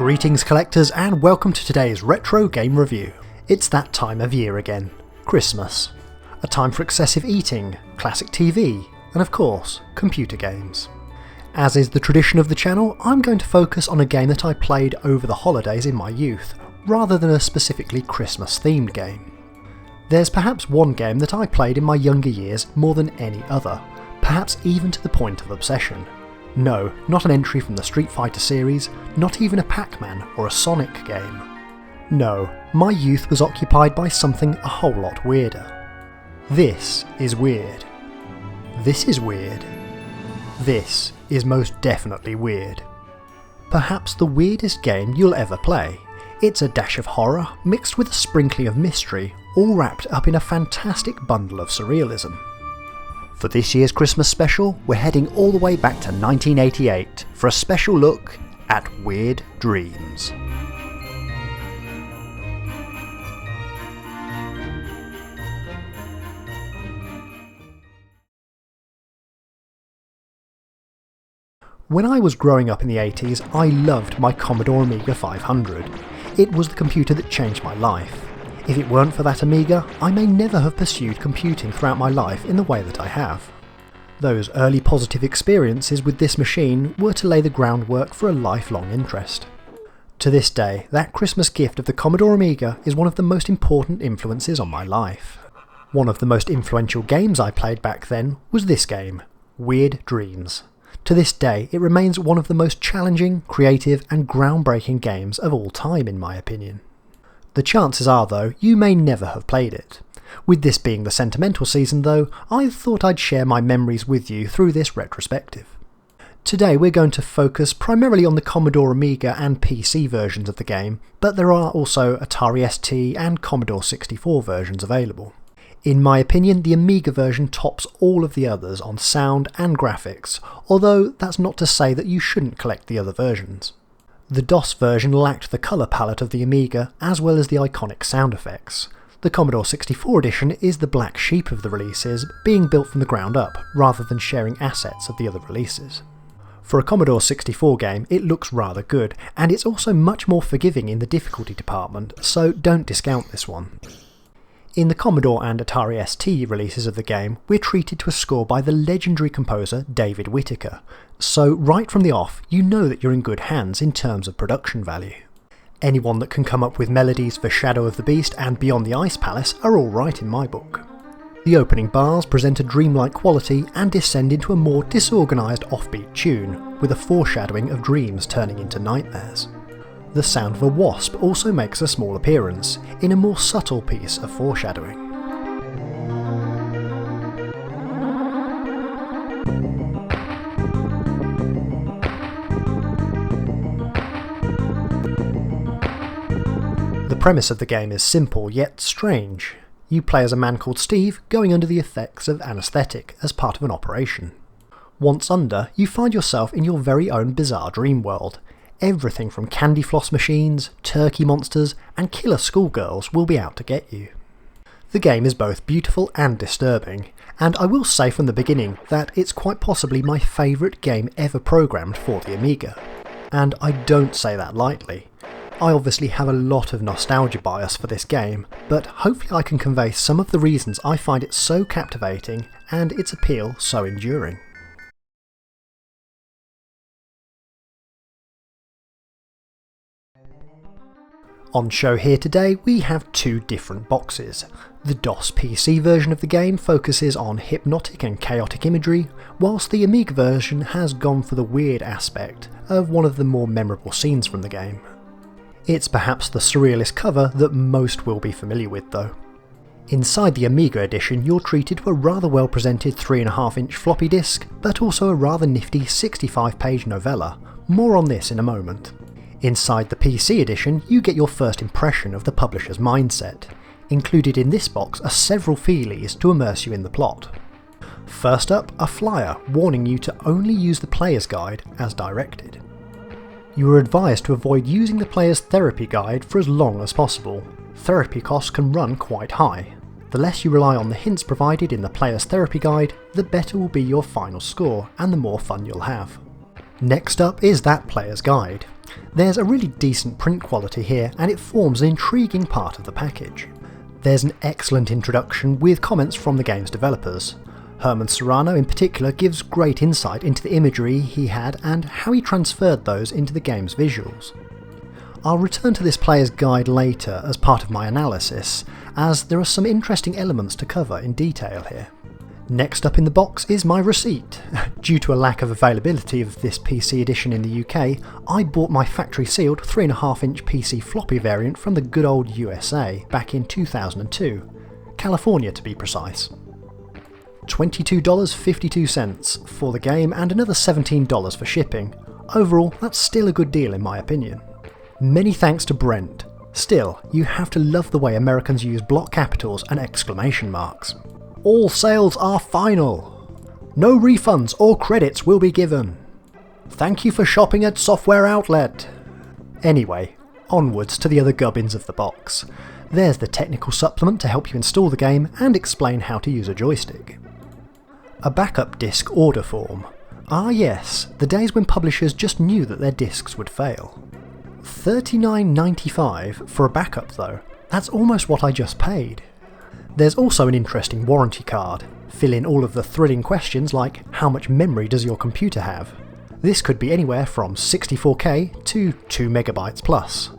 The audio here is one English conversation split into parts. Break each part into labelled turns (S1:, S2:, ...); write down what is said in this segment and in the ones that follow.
S1: Greetings collectors and welcome to today's retro game review. It's that time of year again, Christmas. A time for excessive eating, classic TV, and of course, computer games. As is the tradition of the channel, I'm going to focus on a game that I played over the holidays in my youth, rather than a specifically Christmas themed game. There's perhaps one game that I played in my younger years more than any other, perhaps even to the point of obsession. No, not an entry from the Street Fighter series, not even a Pac-Man or a Sonic game. No, my youth was occupied by something a whole lot weirder. This is weird. This is weird. This is most definitely weird. Perhaps the weirdest game you'll ever play. It's a dash of horror mixed with a sprinkling of mystery, all wrapped up in a fantastic bundle of surrealism. For this year's Christmas special, we're heading all the way back to 1988 for a special look at Weird Dreams. When I was growing up in the 80s, I loved my Commodore Amiga 500. It was the computer that changed my life. If it weren't for that Amiga, I may never have pursued computing throughout my life in the way that I have. Those early positive experiences with this machine were to lay the groundwork for a lifelong interest. To this day, that Christmas gift of the Commodore Amiga is one of the most important influences on my life. One of the most influential games I played back then was this game, Weird Dreams. To this day, it remains one of the most challenging, creative and groundbreaking games of all time in my opinion. The chances are though, you may never have played it. With this being the sentimental season though, I thought I'd share my memories with you through this retrospective. Today we're going to focus primarily on the Commodore Amiga and PC versions of the game, but there are also Atari ST and Commodore 64 versions available. In my opinion, the Amiga version tops all of the others on sound and graphics, although that's not to say that you shouldn't collect the other versions. The DOS version lacked the colour palette of the Amiga, as well as the iconic sound effects. The Commodore 64 edition is the black sheep of the releases, being built from the ground up, rather than sharing assets of the other releases. For a Commodore 64 game, it looks rather good, and it's also much more forgiving in the difficulty department, so don't discount this one. In the Commodore and Atari ST releases of the game, we're treated to a score by the legendary composer David Whittaker, so right from the off you know that you're in good hands in terms of production value. Anyone that can come up with melodies for Shadow of the Beast and Beyond the Ice Palace are alright in my book. The opening bars present a dreamlike quality and descend into a more disorganised offbeat tune, with a foreshadowing of dreams turning into nightmares. The sound of a wasp also makes a small appearance, in a more subtle piece of foreshadowing. The premise of the game is simple yet strange. You play as a man called Steve going under the effects of anaesthetic as part of an operation. Once under, you find yourself in your very own bizarre dream world. Everything from candy floss machines, turkey monsters and killer schoolgirls will be out to get you. The game is both beautiful and disturbing, and I will say from the beginning that it's quite possibly my favourite game ever programmed for the Amiga. And I don't say that lightly. I obviously have a lot of nostalgia bias for this game, but hopefully I can convey some of the reasons I find it so captivating and its appeal so enduring. On show here today we have two different boxes. The DOS PC version of the game focuses on hypnotic and chaotic imagery, whilst the Amiga version has gone for the weird aspect of one of the more memorable scenes from the game. It's perhaps the surrealist cover that most will be familiar with though. Inside the Amiga edition you're treated to a rather well presented 3.5-inch floppy disk, but also a rather nifty 65-page novella. More on this in a moment. Inside the PC edition you get your first impression of the publisher's mindset. Included in this box are several feelies to immerse you in the plot. First up, a flyer warning you to only use the player's guide as directed. You are advised to avoid using the player's therapy guide for as long as possible. Therapy costs can run quite high. The less you rely on the hints provided in the player's therapy guide, the better will be your final score and the more fun you'll have. Next up is that player's guide. There's a really decent print quality here, and it forms an intriguing part of the package. There's an excellent introduction with comments from the game's developers. Herman Serrano in particular gives great insight into the imagery he had and how he transferred those into the game's visuals. I'll return to this player's guide later as part of my analysis, as there are some interesting elements to cover in detail here. Next up in the box is my receipt. Due to a lack of availability of this PC edition in the UK, I bought my factory sealed 3.5-inch PC floppy variant from the good old USA back in 2002, California to be precise. $22.52 for the game and another $17 for shipping. Overall, that's still a good deal in my opinion. Many thanks to Brent. Still, you have to love the way Americans use block capitals and exclamation marks. All sales are final. No refunds or credits will be given. Thank you for shopping at Software Outlet. Anyway, onwards to the other gubbins of the box. There's the technical supplement to help you install the game and explain how to use a joystick. A backup disc order form. Ah yes, the days when publishers just knew that their discs would fail. $39.95 for a backup though. That's almost what I just paid. There's also an interesting warranty card. Fill in all of the thrilling questions like how much memory does your computer have? This could be anywhere from 64K to 2 megabytes plus.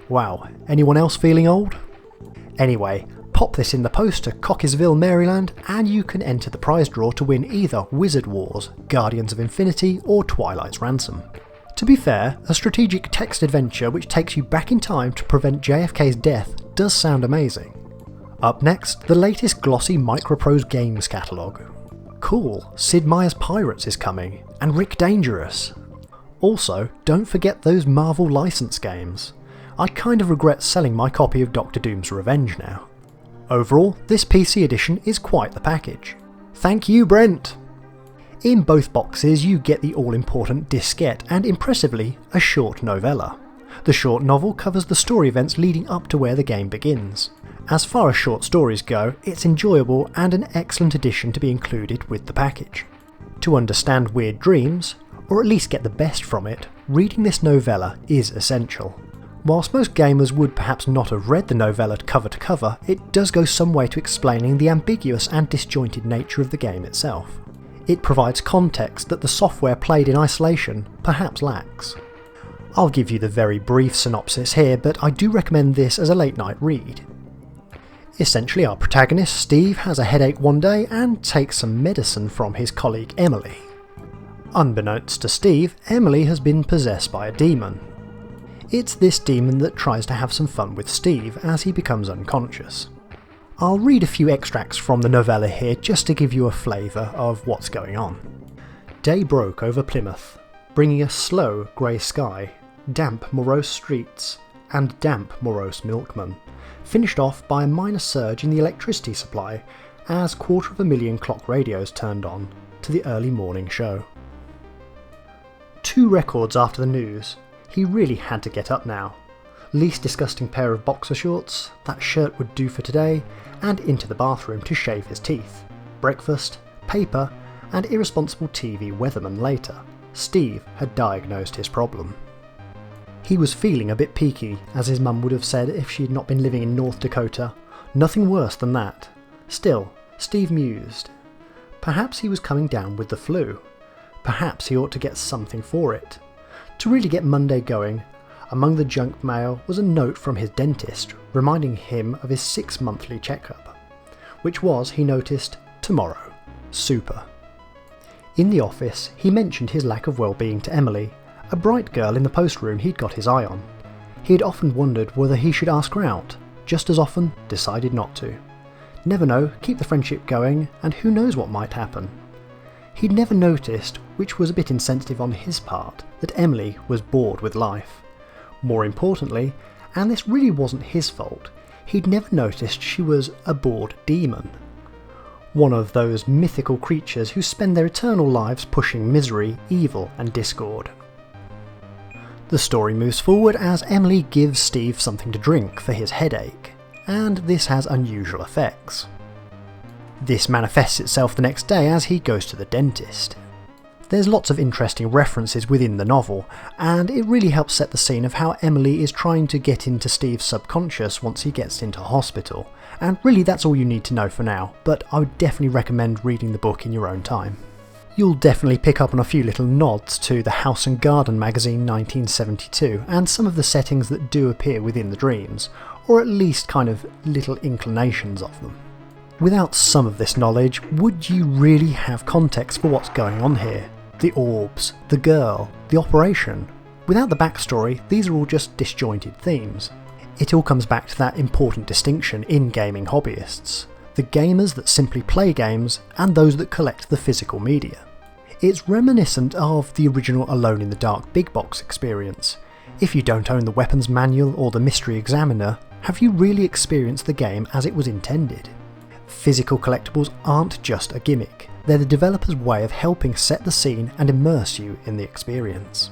S1: Wow, anyone else feeling old? Anyway, pop this in the post to Cockeysville, Maryland, and you can enter the prize draw to win either Wizard Wars, Guardians of Infinity, or Twilight's Ransom. To be fair, a strategic text adventure which takes you back in time to prevent JFK's death does sound amazing. Up next, the latest glossy Microprose games catalogue. Cool, Sid Meier's Pirates is coming, and Rick Dangerous. Also, don't forget those Marvel license games. I kind of regret selling my copy of Doctor Doom's Revenge now. Overall, this PC edition is quite the package. Thank you, Brent! In both boxes you get the all-important diskette and, impressively, a short novella. The short novel covers the story events leading up to where the game begins. As far as short stories go, it's enjoyable and an excellent addition to be included with the package. To understand Weird Dreams, or at least get the best from it, reading this novella is essential. Whilst most gamers would perhaps not have read the novella cover to cover, it does go some way to explaining the ambiguous and disjointed nature of the game itself. It provides context that the software played in isolation perhaps lacks. I'll give you the very brief synopsis here, but I do recommend this as a late night read. Essentially, our protagonist, Steve, has a headache one day and takes some medicine from his colleague Emily. Unbeknownst to Steve, Emily has been possessed by a demon. It's this demon that tries to have some fun with Steve as he becomes unconscious. I'll read a few extracts from the novella here just to give you a flavour of what's going on. Day broke over Plymouth, bringing a slow grey sky, damp morose streets, and damp morose milkmen, finished off by a minor surge in the electricity supply as 250,000 clock radios turned on to the early morning show. 2 records after the news, he really had to get up now. Least disgusting pair of boxer shorts, that shirt would do for today, and into the bathroom to shave his teeth. Breakfast, paper, and irresponsible TV weatherman later. Steve had diagnosed his problem. He was feeling a bit peaky, as his mum would have said if she had not been living in North Dakota. Nothing worse than that. Still, Steve mused. Perhaps he was coming down with the flu. Perhaps he ought to get something for it. To really get Monday going, among the junk mail was a note from his dentist reminding him of his 6-monthly checkup, which was, he noticed, tomorrow. Super. In the office, he mentioned his lack of well-being to Emily, a bright girl in the post room he'd got his eye on. He had often wondered whether he should ask her out, just as often decided not to. Never know, keep the friendship going, and who knows what might happen. He'd never noticed, which was a bit insensitive on his part, that Emily was bored with life. More importantly, and this really wasn't his fault, he'd never noticed she was a bored demon. One of those mythical creatures who spend their eternal lives pushing misery, evil, and discord. The story moves forward as Emily gives Steve something to drink for his headache, and this has unusual effects. This manifests itself the next day as he goes to the dentist. There's lots of interesting references within the novel, and it really helps set the scene of how Emily is trying to get into Steve's subconscious once he gets into hospital. And really that's all you need to know for now, but I would definitely recommend reading the book in your own time. You'll definitely pick up on a few little nods to the House and Garden magazine 1972 and some of the settings that do appear within the dreams, or at least kind of little inclinations of them. Without some of this knowledge, would you really have context for what's going on here? The orbs, the girl, the operation. Without the backstory, these are all just disjointed themes. It all comes back to that important distinction in gaming hobbyists. The gamers that simply play games and those that collect the physical media. It's reminiscent of the original Alone in the Dark big box experience. If you don't own the weapons manual or the mystery examiner, have you really experienced the game as it was intended? Physical collectibles aren't just a gimmick, they're the developer's way of helping set the scene and immerse you in the experience.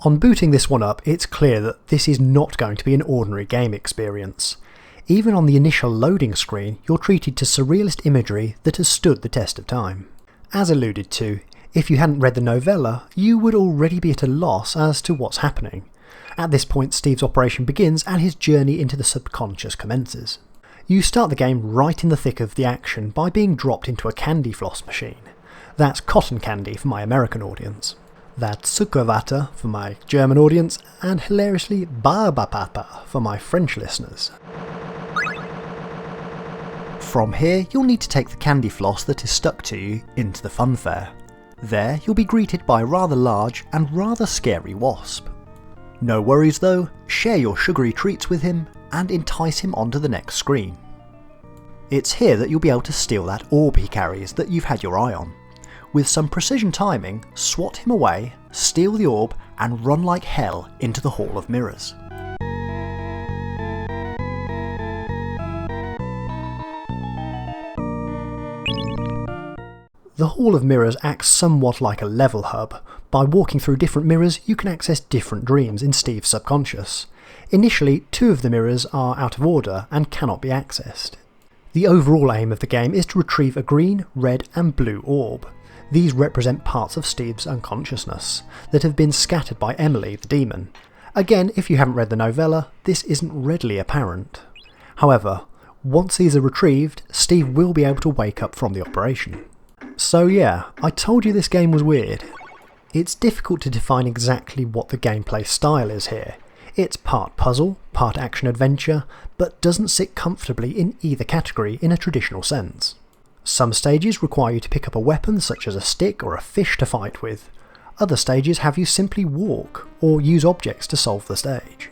S1: On booting this one up, it's clear that this is not going to be an ordinary game experience. Even on the initial loading screen, you're treated to surrealist imagery that has stood the test of time. As alluded to, if you hadn't read the novella, you would already be at a loss as to what's happening. At this point, Steve's operation begins and his journey into the subconscious commences. You start the game right in the thick of the action by being dropped into a candy floss machine. That's cotton candy for my American audience. That's Zuckerwatte for my German audience, and hilariously Barbapapa for my French listeners. From here, you'll need to take the candy floss that is stuck to you into the funfair. There, you'll be greeted by a rather large and rather scary wasp. No worries though, share your sugary treats with him and entice him onto the next screen. It's here that you'll be able to steal that orb he carries that you've had your eye on. With some precision timing, swat him away, steal the orb and run like hell into the Hall of Mirrors. The Hall of Mirrors acts somewhat like a level hub. By walking through different mirrors, you can access different dreams in Steve's subconscious. Initially, 2 of the mirrors are out of order and cannot be accessed. The overall aim of the game is to retrieve a green, red and blue orb. These represent parts of Steve's unconsciousness that have been scattered by Emily the demon. Again, if you haven't read the novella, this isn't readily apparent. However, once these are retrieved, Steve will be able to wake up from the operation. So yeah, I told you this game was weird. It's difficult to define exactly what the gameplay style is here. It's part puzzle, part action-adventure, but doesn't sit comfortably in either category in a traditional sense. Some stages require you to pick up a weapon such as a stick or a fish to fight with. Other stages have you simply walk, or use objects to solve the stage.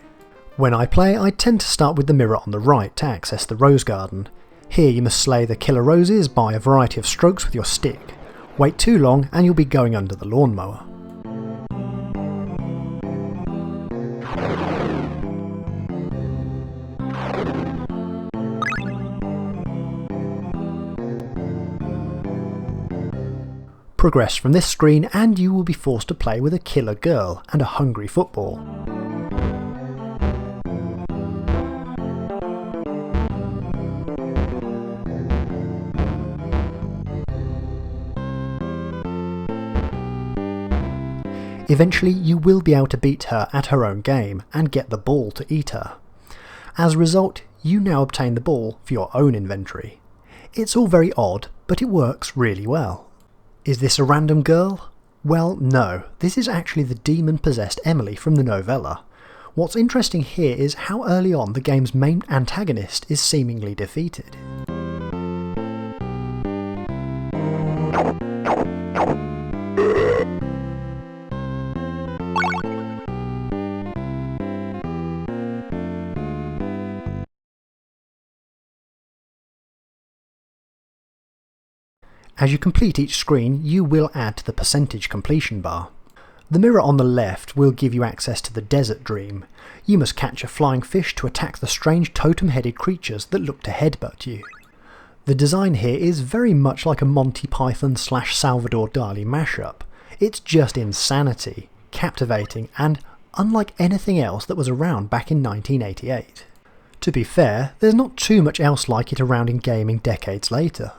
S1: When I play, I tend to start with the mirror on the right to access the rose garden. Here you must slay the killer roses by a variety of strokes with your stick. Wait too long and you'll be going under the lawnmower. Progress from this screen and you will be forced to play with a killer girl and a hungry football. Eventually you will be able to beat her at her own game and get the ball to eat her. As a result, you now obtain the ball for your own inventory. It's all very odd, but it works really well. Is this a random girl? Well, no, this is actually the demon-possessed Emily from the novella. What's interesting here is how early on the game's main antagonist is seemingly defeated. As you complete each screen, you will add to the percentage completion bar. The mirror on the left will give you access to the desert dream. You must catch a flying fish to attack the strange totem-headed creatures that look to headbutt you. The design here is very much like a Monty Python / Salvador Dali mashup. It's just insanity, captivating and unlike anything else that was around back in 1988. To be fair, there's not too much else like it around in gaming decades later.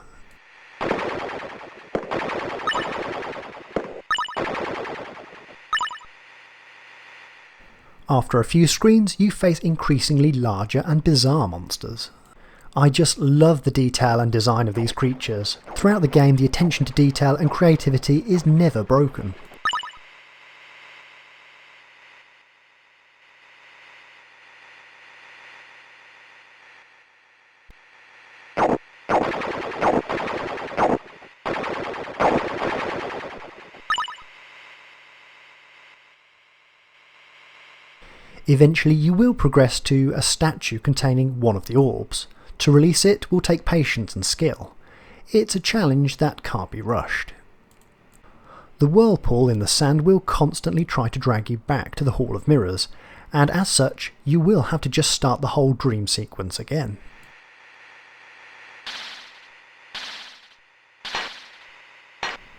S1: After a few screens, you face increasingly larger and bizarre monsters. I just love the detail and design of these creatures. Throughout the game, the attention to detail and creativity is never broken. Eventually you will progress to a statue containing one of the orbs. To release it will take patience and skill. It's a challenge that can't be rushed. The whirlpool in the sand will constantly try to drag you back to the Hall of Mirrors, and as such you will have to just start the whole dream sequence again.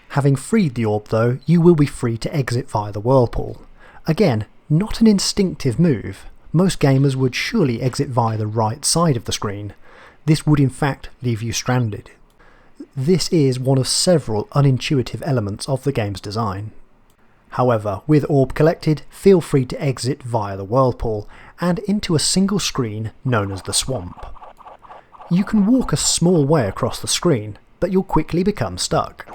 S1: Having freed the orb though, you will be free to exit via the whirlpool. Again, not an instinctive move. Most gamers would surely exit via the right side of the screen. This would in fact leave you stranded. This is one of several unintuitive elements of the game's design. However, with orb collected, feel free to exit via the whirlpool and into a single screen known as the swamp. You can walk a small way across the screen, but you'll quickly become stuck.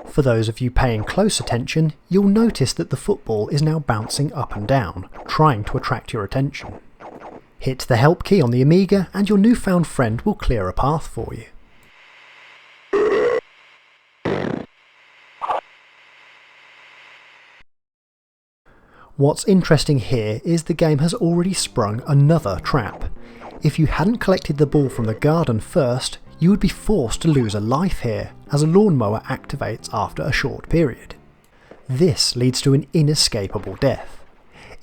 S1: For those of you paying close attention, you'll notice that the football is now bouncing up and down, trying to attract your attention. Hit the help key on the Amiga and your newfound friend will clear a path for you. What's interesting here is the game has already sprung another trap. If you hadn't collected the ball from the garden first, you would be forced to lose a life here, as a lawnmower activates after a short period. This leads to an inescapable death.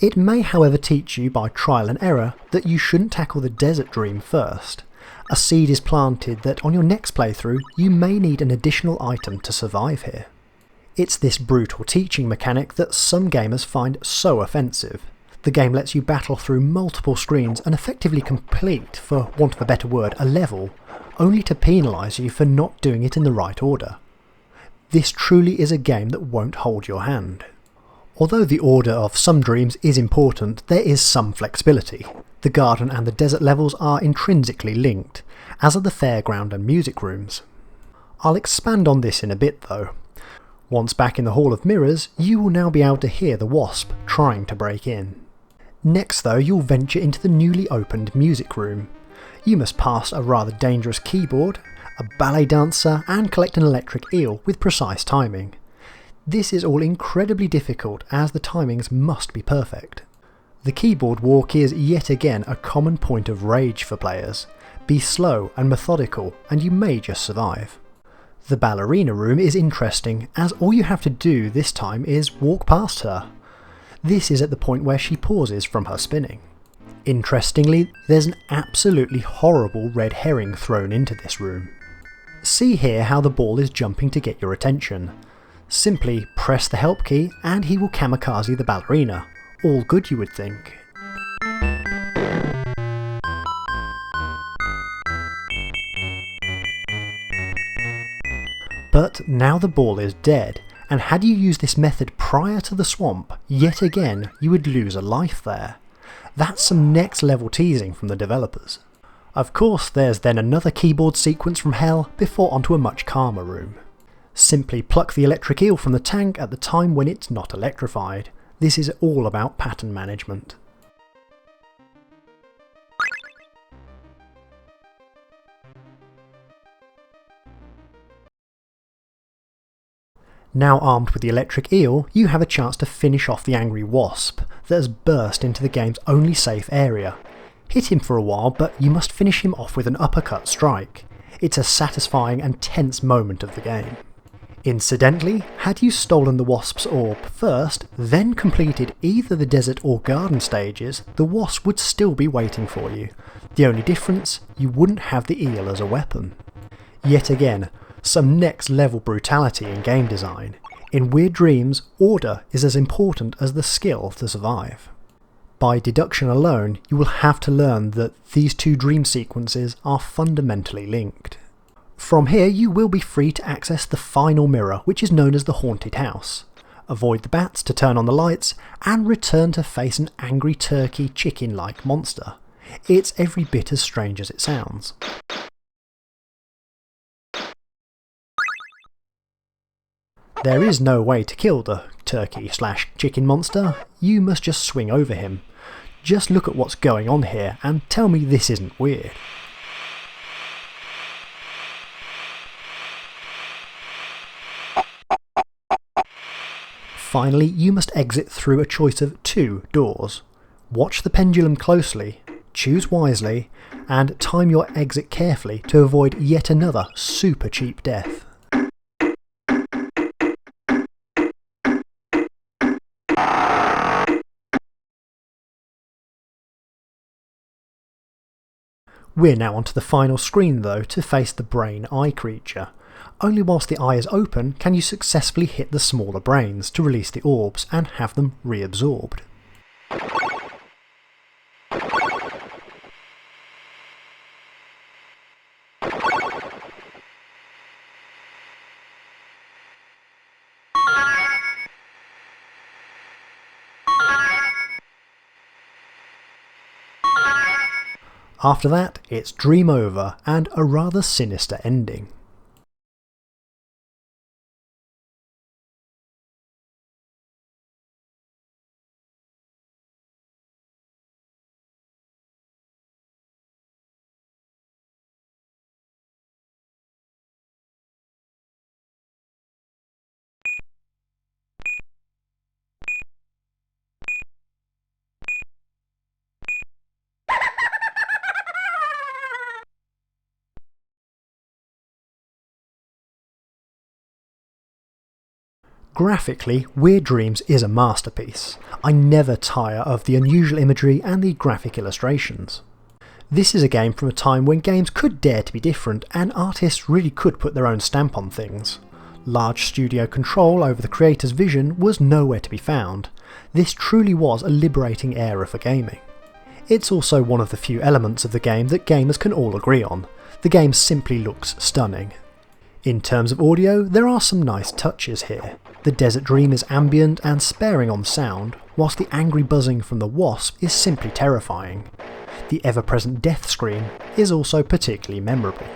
S1: It may however teach you by trial and error that you shouldn't tackle the desert dream first. A seed is planted that on your next playthrough you may need an additional item to survive here. It's this brutal teaching mechanic that some gamers find so offensive. The game lets you battle through multiple screens and effectively complete, for want of a better word, a level, only to penalise you for not doing it in the right order. This truly is a game that won't hold your hand. Although the order of some dreams is important, there is some flexibility. The garden and the desert levels are intrinsically linked, as are the fairground and music rooms. I'll expand on this in a bit though. Once back in the Hall of Mirrors, you will now be able to hear the wasp trying to break in. Next though, you'll venture into the newly opened music room. You must pass a rather dangerous keyboard, a ballet dancer, and collect an electric eel with precise timing. This is all incredibly difficult as the timings must be perfect. The keyboard walk is yet again a common point of rage for players. Be slow and methodical and you may just survive. The ballerina room is interesting as all you have to do this time is walk past her. This is at the point where she pauses from her spinning. Interestingly, there's an absolutely horrible red herring thrown into this room. See here how the ball is jumping to get your attention. Simply press the help key and he will kamikaze the ballerina. All good you would think. But now the ball is dead, and had you used this method prior to the swamp, yet again you would lose a life there. That's some next level teasing from the developers. Of course there's then another keyboard sequence from hell before onto a much calmer room. Simply pluck the electric eel from the tank at the time when it's not electrified. This is all about pattern management. Now armed with the electric eel, you have a chance to finish off the angry wasp that has burst into the game's only safe area. Hit him for a while, but you must finish him off with an uppercut strike. It's a satisfying and tense moment of the game. Incidentally, had you stolen the wasp's orb first, then completed either the desert or garden stages, the wasp would still be waiting for you. The only difference, you wouldn't have the eel as a weapon. Yet again, some next level brutality in game design. In Weird Dreams, order is as important as the skill to survive. By deduction alone, you will have to learn that these two dream sequences are fundamentally linked. From here you will be free to access the final mirror, which is known as the haunted house. Avoid the bats to turn on the lights, and return to face an angry turkey chicken-like monster. It's every bit as strange as it sounds. There is no way to kill the turkey/chicken monster, you must just swing over him. Just look at what's going on here and tell me this isn't weird. Finally, you must exit through a choice of 2 doors. Watch the pendulum closely, choose wisely, and time your exit carefully to avoid yet another super cheap death. We're now onto the final screen though, to face the brain eye creature. Only whilst the eye is open can you successfully hit the smaller brains to release the orbs and have them reabsorbed. After that, it's dream over and a rather sinister ending. Graphically, Weird Dreams is a masterpiece. I never tire of the unusual imagery and the graphic illustrations. This is a game from a time when games could dare to be different and artists really could put their own stamp on things. Large studio control over the creator's vision was nowhere to be found. This truly was a liberating era for gaming. It's also one of the few elements of the game that gamers can all agree on. The game simply looks stunning. In terms of audio, there are some nice touches here. The Desert Dream is ambient and sparing on sound, whilst the angry buzzing from the wasp is simply terrifying. The ever-present death scream is also particularly memorable.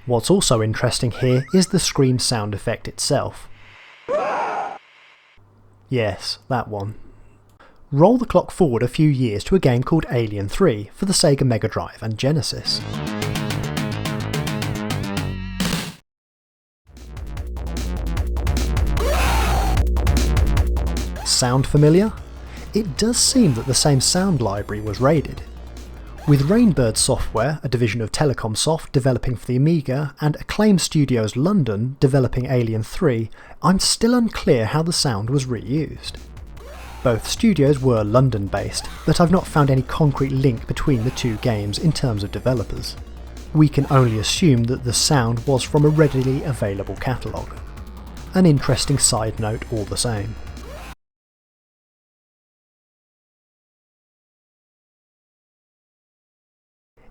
S1: What's also interesting here is the scream sound effect itself. Yes, that one. Roll the clock forward a few years to a game called Alien 3 for the Sega Mega Drive and Genesis. Sound familiar? It does seem that the same sound library was raided. With Rainbird Software, a division of Telecom Soft developing for the Amiga, and Acclaim Studios London developing Alien 3, I'm still unclear how the sound was reused. Both studios were London based, but I've not found any concrete link between the two games in terms of developers. We can only assume that the sound was from a readily available catalogue. An interesting side note all the same.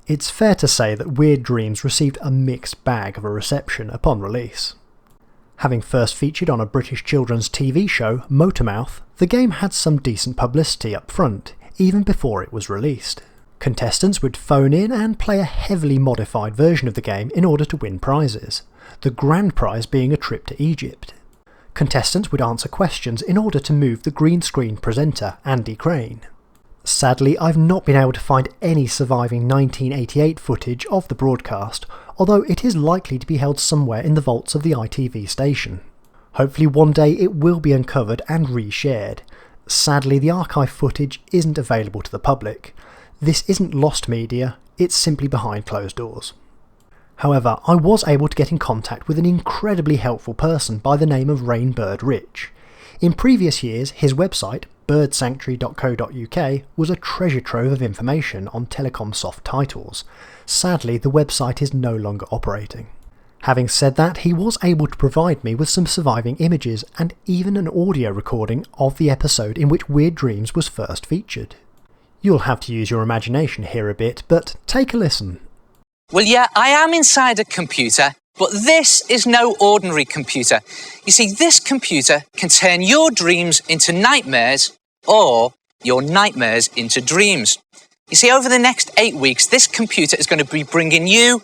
S1: It's fair to say that Weird Dreams received a mixed bag of a reception upon release. Having first featured on a British children's TV show, Motormouth, the game had some decent publicity up front. even before it was released. Contestants would phone in and play a heavily modified version of the game in order to win prizes, the grand prize being a trip to Egypt. Contestants would answer questions in order to move the green screen presenter, Andy Crane. Sadly, I've not been able to find any surviving 1988 footage of the broadcast, although it is likely to be held somewhere in the vaults of the ITV station. Hopefully one day it will be uncovered and reshared. Sadly, the archive footage isn't available to the public. This isn't lost media, it's simply behind closed doors. However, I was able to get in contact with an incredibly helpful person by the name of Rainbird Rich. In previous years, his website, birdsanctuary.co.uk, was a treasure trove of information on Telecom soft titles. Sadly, the website is no longer operating. Having said that, he was able to provide me with some surviving images and even an audio recording of the episode in which Weird Dreams was first featured. You'll have to use your imagination here a bit, but take a listen.
S2: Well, yeah, I am inside a computer, but this is no ordinary computer. You see, this computer can turn your dreams into nightmares or your nightmares into dreams. You see, over the next 8 weeks, this computer is going to be bringing you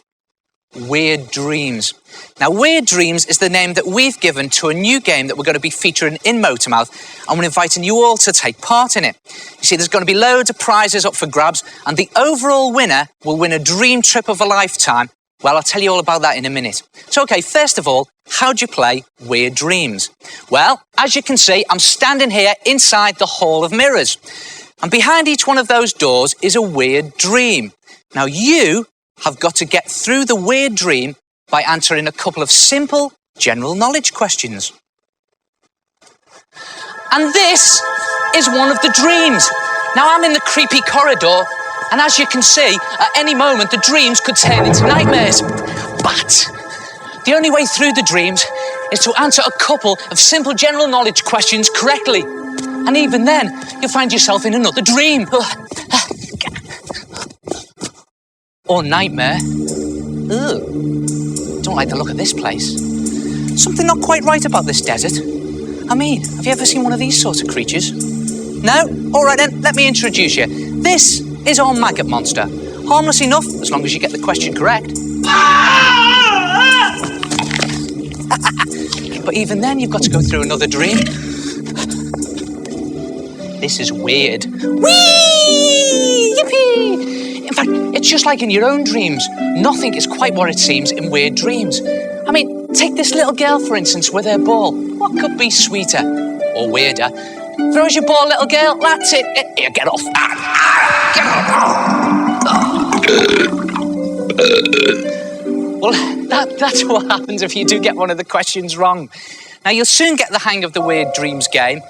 S2: Weird Dreams. Now, Weird Dreams is the name that we've given to a new game that we're going to be featuring in Motormouth, and we're inviting you all to take part in it. You see, there's going to be loads of prizes up for grabs, and the overall winner will win a dream trip of a lifetime. Well, I'll tell you all about that in a minute. So, okay, first of all, how do you play Weird Dreams? Well, as you can see, I'm standing here inside the Hall of Mirrors, and behind each one of those doors is a weird dream. Now, you have got to get through the weird dream by answering a couple of simple general knowledge questions. And this is one of the dreams. Now, I'm in the creepy corridor, and as you can see, at any moment the dreams could turn into nightmares. But the only way through the dreams is to answer a couple of simple general knowledge questions correctly. And even then, you'll find yourself in another dream. Or nightmare. Ugh. Don't like the look of this place. Something not quite right about this desert. I mean, have you ever seen one of these sorts of creatures? No? Alright then, let me introduce you. This is our maggot monster. Harmless enough, as long as you get the question correct. But even then, you've got to go through another dream. This is weird. Whee! Yippee! In fact, it's just like in your own dreams. Nothing is quite what it seems in Weird Dreams. I mean, take this little girl, for instance, with her ball. What could be sweeter or weirder? Throws your ball, little girl. That's it. Here, get off. Get off. Well, that's what happens if you do get one of the questions wrong. Now, you'll soon get the hang of the Weird Dreams game.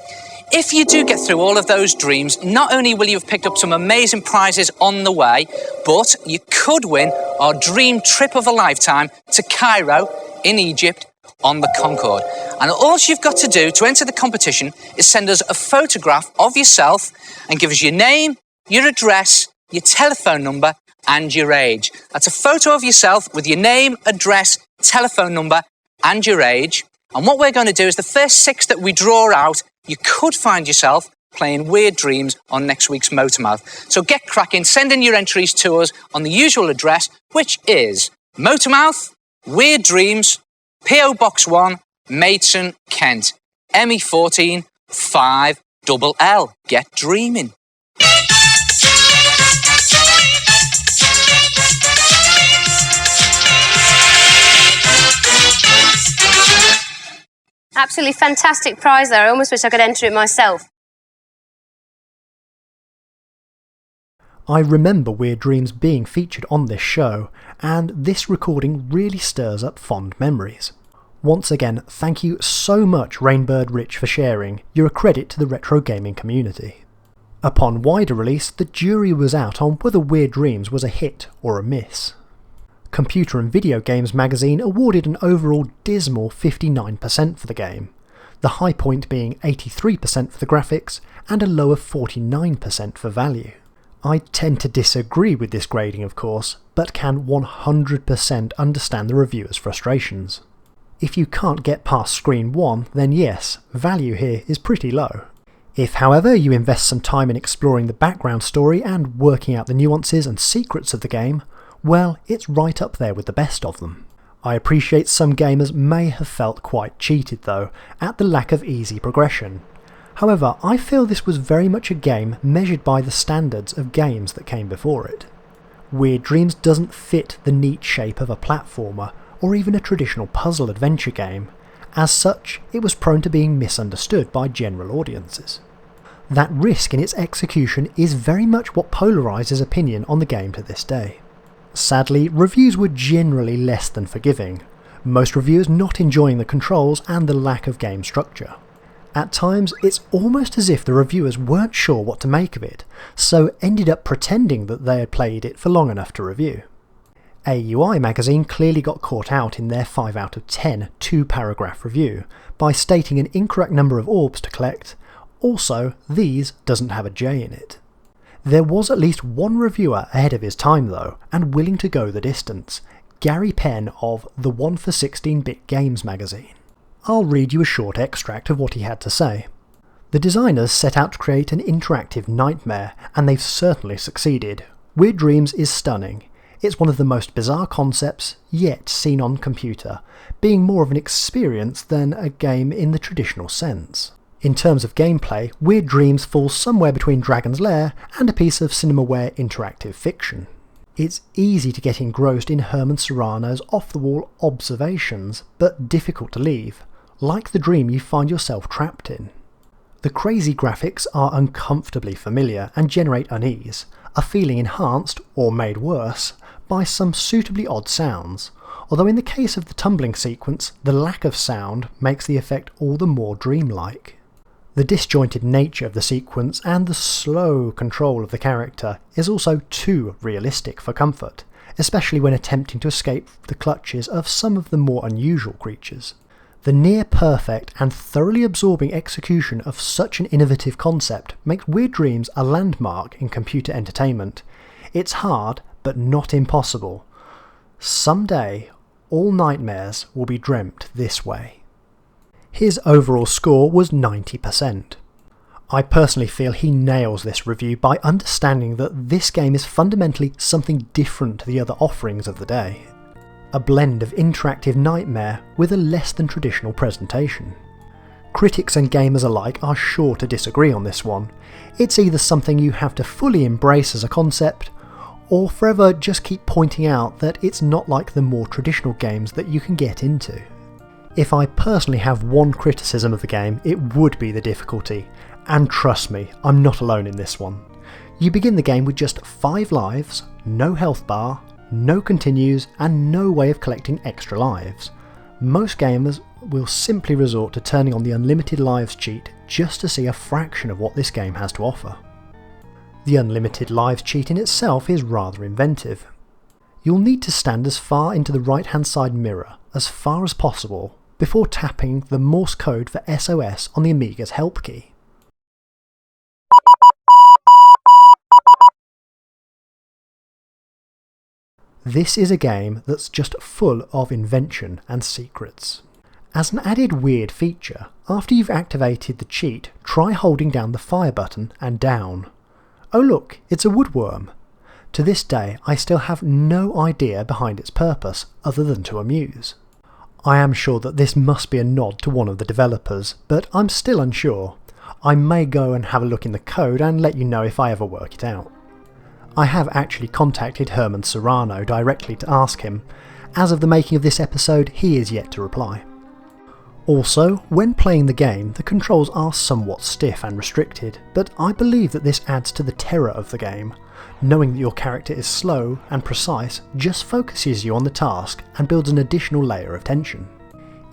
S2: If you do get through all of those dreams, not only will you have picked up some amazing prizes on the way, but you could win our dream trip of a lifetime to Cairo in Egypt on the Concorde. And all you've got to do to enter the competition is send us a photograph of yourself and give us your name, your address, your telephone number and your age. That's a photo of yourself with your name, address, telephone number and your age. And what we're going to do is the first 6 that we draw out, you could find yourself playing Weird Dreams on next week's Motormouth. So get cracking, send in your entries to us on the usual address, which is Motormouth, Weird Dreams, PO Box 1, Maidstone, Kent, ME14 5LL. Get dreaming.
S3: Absolutely fantastic prize there. I almost wish I could enter it myself.
S1: I remember Weird Dreams being featured on this show, and this recording really stirs up fond memories. Once again, thank you so much Rainbird Rich for sharing. You're a credit to the retro gaming community. Upon wider release, the jury was out on whether Weird Dreams was a hit or a miss. Computer and Video Games magazine awarded an overall dismal 59% for the game, the high point being 83% for the graphics and a low of 49% for value. I tend to disagree with this grading of course, but can 100% understand the reviewer's frustrations. If you can't get past screen 1, then yes, value here is pretty low. If, however, you invest some time in exploring the background story and working out the nuances and secrets of the game, well, it's right up there with the best of them. I appreciate some gamers may have felt quite cheated though, at the lack of easy progression. However, I feel this was very much a game measured by the standards of games that came before it. Weird Dreams doesn't fit the neat shape of a platformer or even a traditional puzzle adventure game. As such, it was prone to being misunderstood by general audiences. That risk in its execution is very much what polarises opinion on the game to this day. Sadly, reviews were generally less than forgiving, most reviewers not enjoying the controls and the lack of game structure. At times, it's almost as if the reviewers weren't sure what to make of it, so ended up pretending that they had played it for long enough to review. AUI magazine clearly got caught out in their 5 out of 10 2-paragraph review by stating an incorrect number of orbs to collect. Also, these doesn't have a J in it. There was at least one reviewer ahead of his time though, and willing to go the distance, Gary Penn of the 1 for 16-bit Games magazine. I'll read you a short extract of what he had to say. The designers set out to create an interactive nightmare, and they've certainly succeeded. Weird Dreams is stunning. It's one of the most bizarre concepts yet seen on computer, being more of an experience than a game in the traditional sense. In terms of gameplay, Weird Dreams falls somewhere between Dragon's Lair and a piece of cinemaware interactive fiction. It's easy to get engrossed in Herman Serrano's off-the-wall observations, but difficult to leave, like the dream you find yourself trapped in. The crazy graphics are uncomfortably familiar and generate unease, a feeling enhanced, or made worse, by some suitably odd sounds, although in the case of the tumbling sequence, the lack of sound makes the effect all the more dreamlike. The disjointed nature of the sequence and the slow control of the character is also too realistic for comfort, especially when attempting to escape the clutches of some of the more unusual creatures. The near-perfect and thoroughly absorbing execution of such an innovative concept makes Weird Dreams a landmark in computer entertainment. It's hard, but not impossible. Someday, all nightmares will be dreamt this way. His overall score was 90%. I personally feel he nails this review by understanding that this game is fundamentally something different to the other offerings of the day. A blend of interactive nightmare with a less than traditional presentation. Critics and gamers alike are sure to disagree on this one. It's either something you have to fully embrace as a concept, or forever just keep pointing out that it's not like the more traditional games that you can get into. If I personally have one criticism of the game, it would be the difficulty, and trust me, I'm not alone in this one. You begin the game with just 5 lives, no health bar, no continues, and no way of collecting extra lives. Most gamers will simply resort to turning on the unlimited lives cheat just to see a fraction of what this game has to offer. The unlimited lives cheat in itself is rather inventive. You'll need to stand as far into the right hand side mirror as far as possible before tapping the Morse code for SOS on the Amiga's help key. This is a game that's just full of invention and secrets. As an added weird feature, after you've activated the cheat, try holding down the fire button and down. Oh look, it's a woodworm. To this day, I still have no idea behind its purpose other than to amuse. I am sure that this must be a nod to one of the developers, but I'm still unsure. I may go and have a look in the code and let you know if I ever work it out. I have actually contacted Herman Serrano directly to ask him. As of the making of this episode, he is yet to reply. Also, when playing the game, the controls are somewhat stiff and restricted, but I believe that this adds to the terror of the game. Knowing that your character is slow and precise just focuses you on the task and builds an additional layer of tension.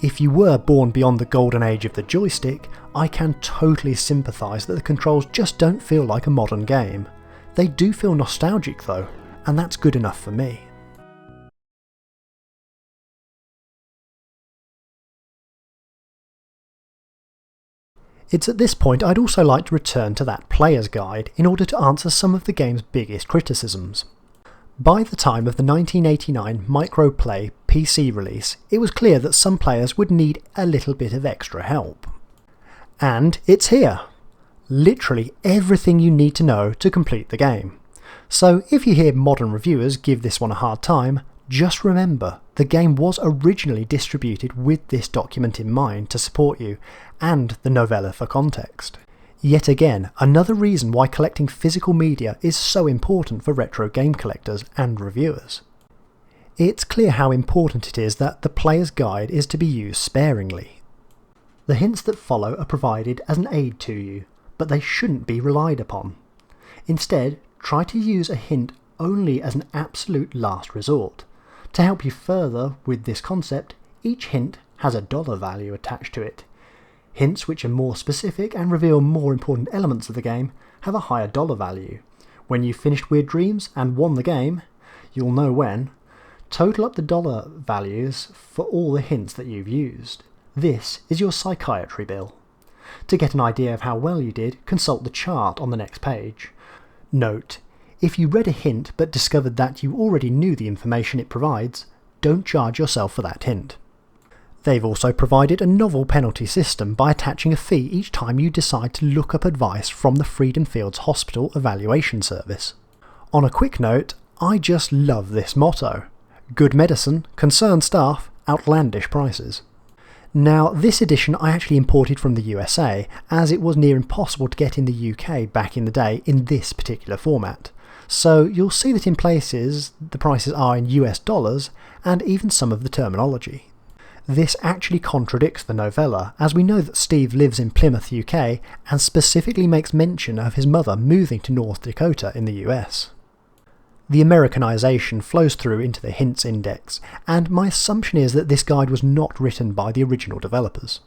S1: If you were born beyond the golden age of the joystick, I can totally sympathise that the controls just don't feel like a modern game. They do feel nostalgic though, and that's good enough for me. It's at this point I'd also like to return to that player's guide in order to answer some of the game's biggest criticisms. By the time of the 1989 Microplay PC release, it was clear that some players would need a little bit of extra help. And it's here! literally everything you need to know to complete the game. So if you hear modern reviewers give this one a hard time, just remember the game was originally distributed with this document in mind to support you, and the novella for context. Yet again, another reason why collecting physical media is so important for retro game collectors and reviewers. It's clear how important it is that the player's guide is to be used sparingly. The hints that follow are provided as an aid to you, but they shouldn't be relied upon. Instead, try to use a hint only as an absolute last resort. To help you further with this concept, each hint has a dollar value attached to it. Hints which are more specific and reveal more important elements of the game have a higher dollar value. When you've finished Weird Dreams and won the game, you'll know when, total up the dollar values for all the hints that you've used. This is your psychiatry bill. To get an idea of how well you did, consult the chart on the next page. Note, if you read a hint but discovered that you already knew the information it provides, don't charge yourself for that hint. They've also provided a novel penalty system by attaching a fee each time you decide to look up advice from the Freedom Fields Hospital Evaluation Service. On a quick note, I just love this motto. Good medicine, concerned staff, outlandish prices. Now, this edition I actually imported from the USA, as it was near impossible to get in the UK back in the day in this particular format. So you'll see that in places the prices are in US dollars and even some of the terminology. This actually contradicts the novella, as we know that Steve lives in Plymouth, UK, and specifically makes mention of his mother moving to North Dakota in the US. The Americanization flows through into the hints index, and my assumption is that this guide was not written by the original developers.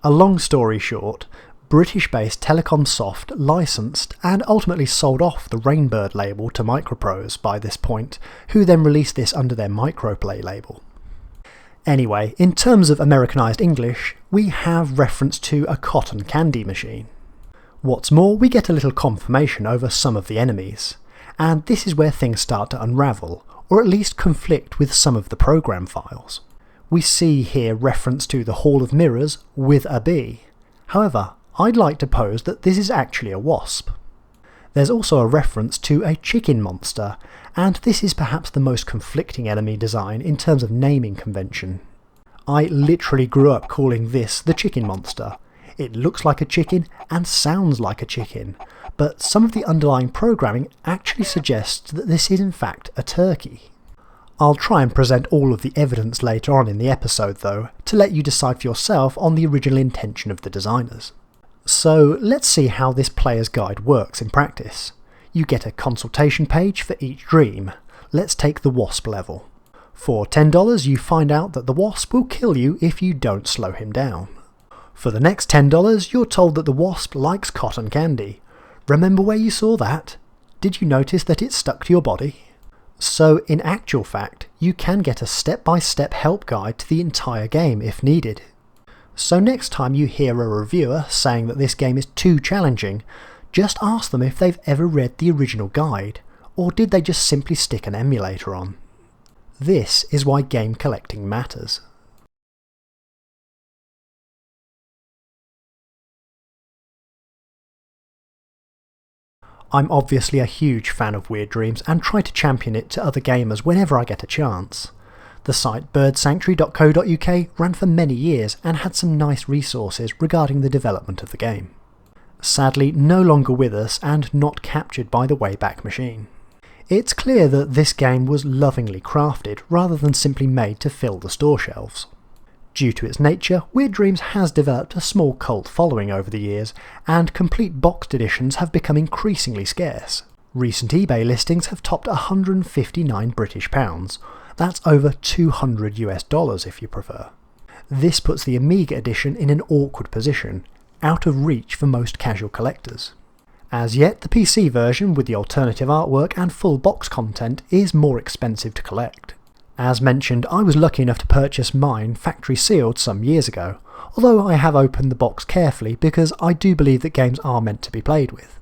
S1: A long story short, British-based Telecom Soft licensed and ultimately sold off the Rainbird label to Microprose by this point, who then released this under their Microplay label. Anyway, in terms of Americanized English, we have reference to a cotton candy machine. What's more, we get a little confirmation over some of the enemies. And this is where things start to unravel, or at least conflict with some of the program files. We see here reference to the Hall of Mirrors with a bee. However, I'd like to pose that this is actually a wasp. There's also a reference to a chicken monster, and this is perhaps the most conflicting enemy design in terms of naming convention. I literally grew up calling this the chicken monster. It looks like a chicken and sounds like a chicken, but some of the underlying programming actually suggests that this is in fact a turkey. I'll try and present all of the evidence later on in the episode though, to let you decide for yourself on the original intention of the designers. So let's see how this player's guide works in practice. You get a consultation page for each dream. Let's take the wasp level. For $10 you find out that the wasp will kill you if you don't slow him down. For the next $10 you're told that the wasp likes cotton candy. Remember where you saw that? Did you notice that it stuck to your body? So in actual fact, you can get a step-by-step help guide to the entire game if needed. So next time you hear a reviewer saying that this game is too challenging, just ask them if they've ever read the original guide, or did they just simply stick an emulator on? This is why game collecting matters. I'm obviously a huge fan of Weird Dreams and try to champion it to other gamers whenever I get a chance. The site birdsanctuary.co.uk ran for many years and had some nice resources regarding the development of the game. Sadly no longer with us and not captured by the Wayback Machine. It's clear that this game was lovingly crafted rather than simply made to fill the store shelves. Due to its nature, Weird Dreams has developed a small cult following over the years, and complete boxed editions have become increasingly scarce. Recent eBay listings have topped £159, that's over $200 if you prefer. This puts the Amiga edition in an awkward position, out of reach for most casual collectors. As yet, the PC version with the alternative artwork and full box content is more expensive to collect. As mentioned, I was lucky enough to purchase mine factory sealed some years ago, although I have opened the box carefully because I do believe that games are meant to be played with.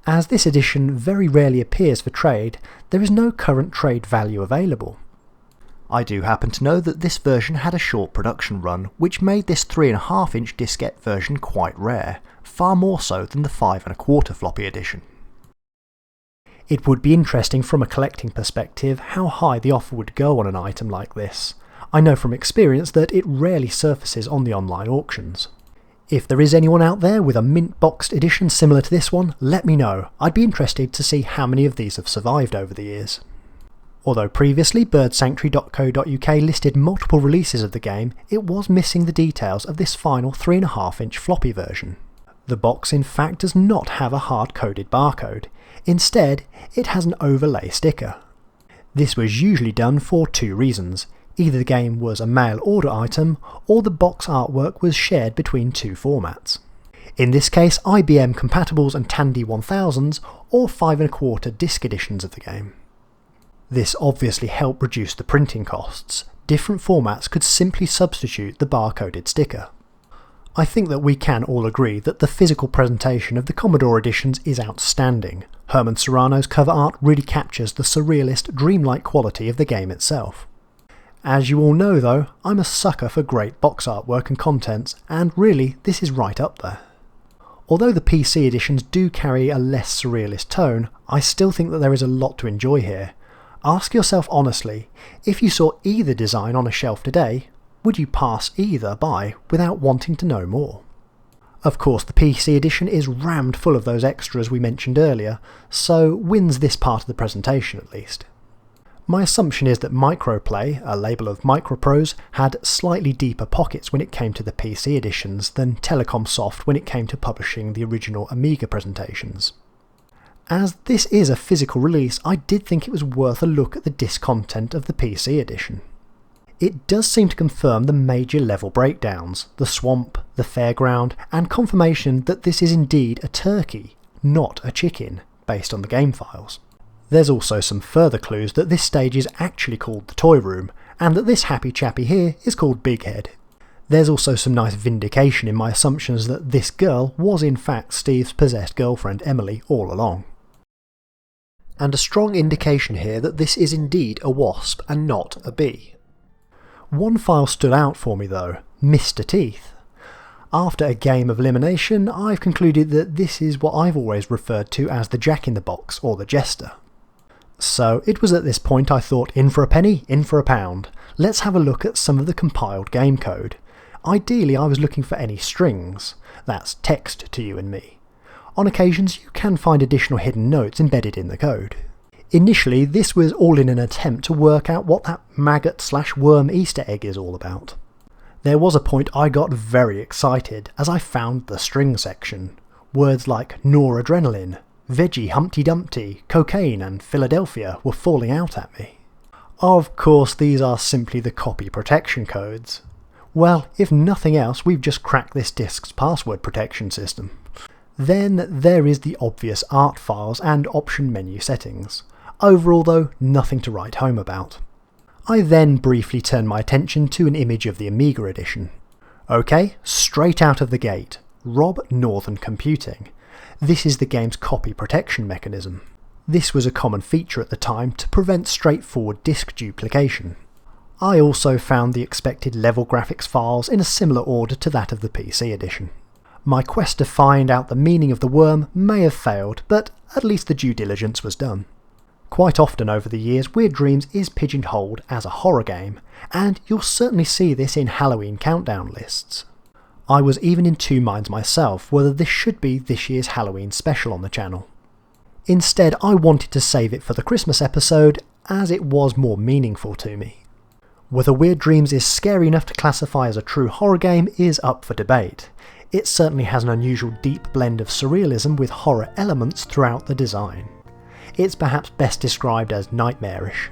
S1: As this edition very rarely appears for trade, there is no current trade value available. I do happen to know that this version had a short production run, which made this 3.5-inch diskette version quite rare, far more so than the 5¼ floppy edition. It would be interesting from a collecting perspective how high the offer would go on an item like this. I know from experience that it rarely surfaces on the online auctions. If there is anyone out there with a mint boxed edition similar to this one, let me know. I'd be interested to see how many of these have survived over the years. Although previously birdsanctuary.co.uk listed multiple releases of the game, it was missing the details of this final 3.5-inch floppy version. The box in fact does not have a hard-coded barcode. Instead, it has an overlay sticker. This was usually done for two reasons. Either the game was a mail order item, or the box artwork was shared between two formats. In this case, IBM Compatibles and Tandy 1000s, or 5¼ disc editions of the game. This obviously helped reduce the printing costs. Different formats could simply substitute the barcoded sticker. I think that we can all agree that the physical presentation of the Commodore editions is outstanding. Herman Serrano's cover art really captures the surrealist, dreamlike quality of the game itself. As you all know though, I'm a sucker for great box artwork and contents, and really this is right up there. Although the PC editions do carry a less surrealist tone, I still think that there is a lot to enjoy here. Ask yourself honestly, if you saw either design on a shelf today, would you pass either by without wanting to know more? Of course the PC edition is rammed full of those extras we mentioned earlier, so wins this part of the presentation at least. My assumption is that Microplay, a label of Microprose, had slightly deeper pockets when it came to the PC editions than Telecom Soft when it came to publishing the original Amiga presentations. As this is a physical release, I did think it was worth a look at the disc content of the PC edition. It does seem to confirm the major level breakdowns, the swamp, the fairground, and confirmation that this is indeed a turkey, not a chicken, based on the game files. There's also some further clues that this stage is actually called the Toy Room, and that this happy chappy here is called Big Head. There's also some nice vindication in my assumptions that this girl was in fact Steve's possessed girlfriend Emily all along. And a strong indication here that this is indeed a wasp and not a bee. One file stood out for me though, Mr. Teeth. After a game of elimination, I've concluded that this is what I've always referred to as the Jack-in-the-Box or the Jester. So it was at this point I thought, in for a penny, in for a pound. Let's have a look at some of the compiled game code. Ideally I was looking for any strings, that's text to you and me. On occasions you can find additional hidden notes embedded in the code. Initially this was all in an attempt to work out what that maggot/worm Easter egg is all about. There was a point I got very excited as I found the string section. Words like noradrenaline, veggie Humpty Dumpty, cocaine and Philadelphia were falling out at me. Of course these are simply the copy protection codes. Well, if nothing else, we've just cracked this disk's password protection system. Then there is the obvious art files and option menu settings. Overall though, nothing to write home about. I then briefly turned my attention to an image of the Amiga edition. Okay, straight out of the gate, Rob Northern Computing. This is the game's copy protection mechanism. This was a common feature at the time to prevent straightforward disk duplication. I also found the expected level graphics files in a similar order to that of the PC edition. My quest to find out the meaning of the worm may have failed, but at least the due diligence was done. Quite often over the years, Weird Dreams is pigeonholed as a horror game, and you'll certainly see this in Halloween countdown lists. I was even in two minds myself whether this should be this year's Halloween special on the channel. Instead, I wanted to save it for the Christmas episode, as it was more meaningful to me. Whether Weird Dreams is scary enough to classify as a true horror game is up for debate. It certainly has an unusual deep blend of surrealism with horror elements throughout the design. It's perhaps best described as nightmarish.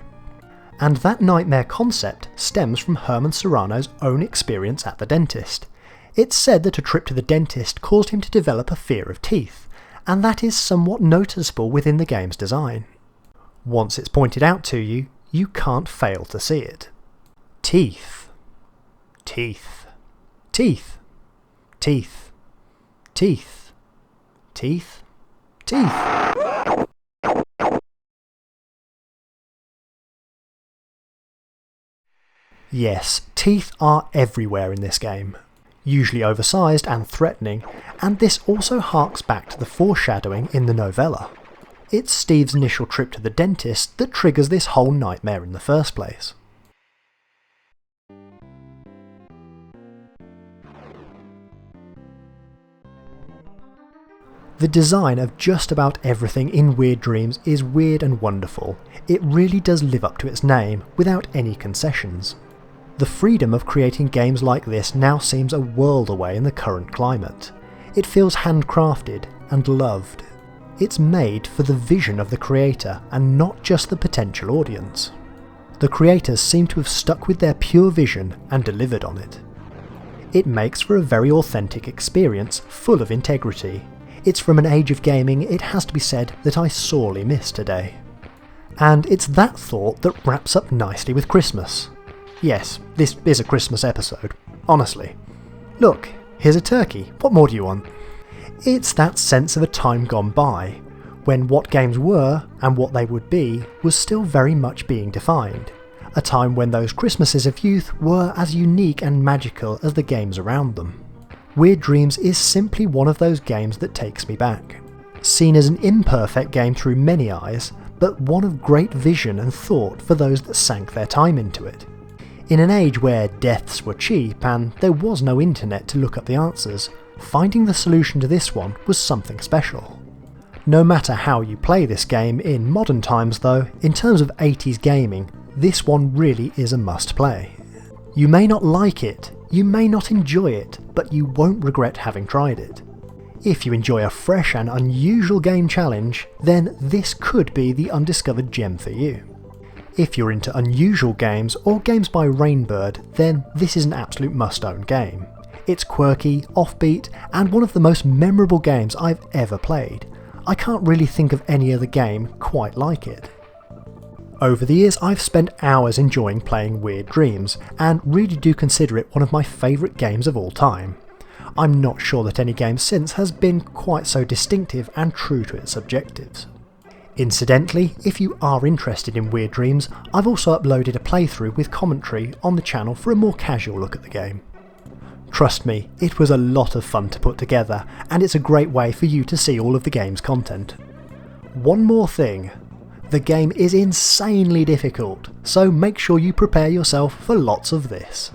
S1: And that nightmare concept stems from Herman Serrano's own experience at the dentist. It's said that a trip to the dentist caused him to develop a fear of teeth, and that is somewhat noticeable within the game's design. Once it's pointed out to you, you can't fail to see it. Teeth. Teeth. Teeth. Teeth. Teeth. Teeth. Teeth. Yes, teeth are everywhere in this game. usually oversized and threatening, and this also harks back to the foreshadowing in the novella. It's Steve's initial trip to the dentist that triggers this whole nightmare in the first place. The design of just about everything in Weird Dreams is weird and wonderful. It really does live up to its name, without any concessions. The freedom of creating games like this now seems a world away in the current climate. It feels handcrafted and loved. It's made for the vision of the creator and not just the potential audience. The creators seem to have stuck with their pure vision and delivered on it. It makes for a very authentic experience, full of integrity. It's from an age of gaming, it has to be said, that I sorely miss today. And it's that thought that wraps up nicely with Christmas. Yes, this is a Christmas episode, honestly. Look, here's a turkey, what more do you want? It's that sense of a time gone by, when what games were, and what they would be, was still very much being defined. A time when those Christmases of youth were as unique and magical as the games around them. Weird Dreams is simply one of those games that takes me back. Seen as an imperfect game through many eyes, but one of great vision and thought for those that sank their time into it. In an age where deaths were cheap and there was no internet to look up the answers, finding the solution to this one was something special. No matter how you play this game in modern times though, in terms of 80s gaming, this one really is a must play. You may not like it, you may not enjoy it, but you won't regret having tried it. If you enjoy a fresh and unusual game challenge, then this could be the undiscovered gem for you. If you're into unusual games or games by Rainbird, then this is an absolute must-own game. It's quirky, offbeat, and one of the most memorable games I've ever played. I can't really think of any other game quite like it. Over the years I've spent hours enjoying playing Weird Dreams, and really do consider it one of my favourite games of all time. I'm not sure that any game since has been quite so distinctive and true to its objectives. Incidentally, if you are interested in Weird Dreams, I've also uploaded a playthrough with commentary on the channel for a more casual look at the game. Trust me, it was a lot of fun to put together, and it's a great way for you to see all of the game's content. One more thing. The game is insanely difficult, so make sure you prepare yourself for lots of this.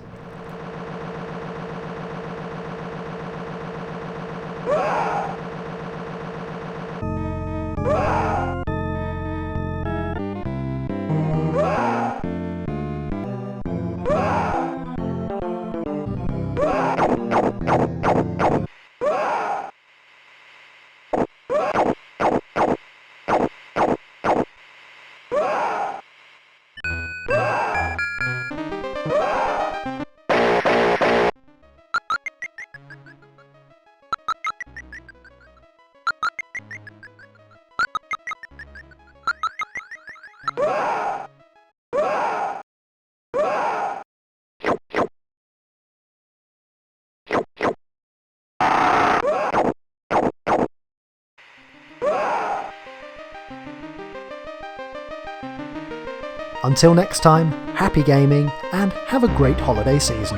S1: Until next time, happy gaming and have a great holiday season.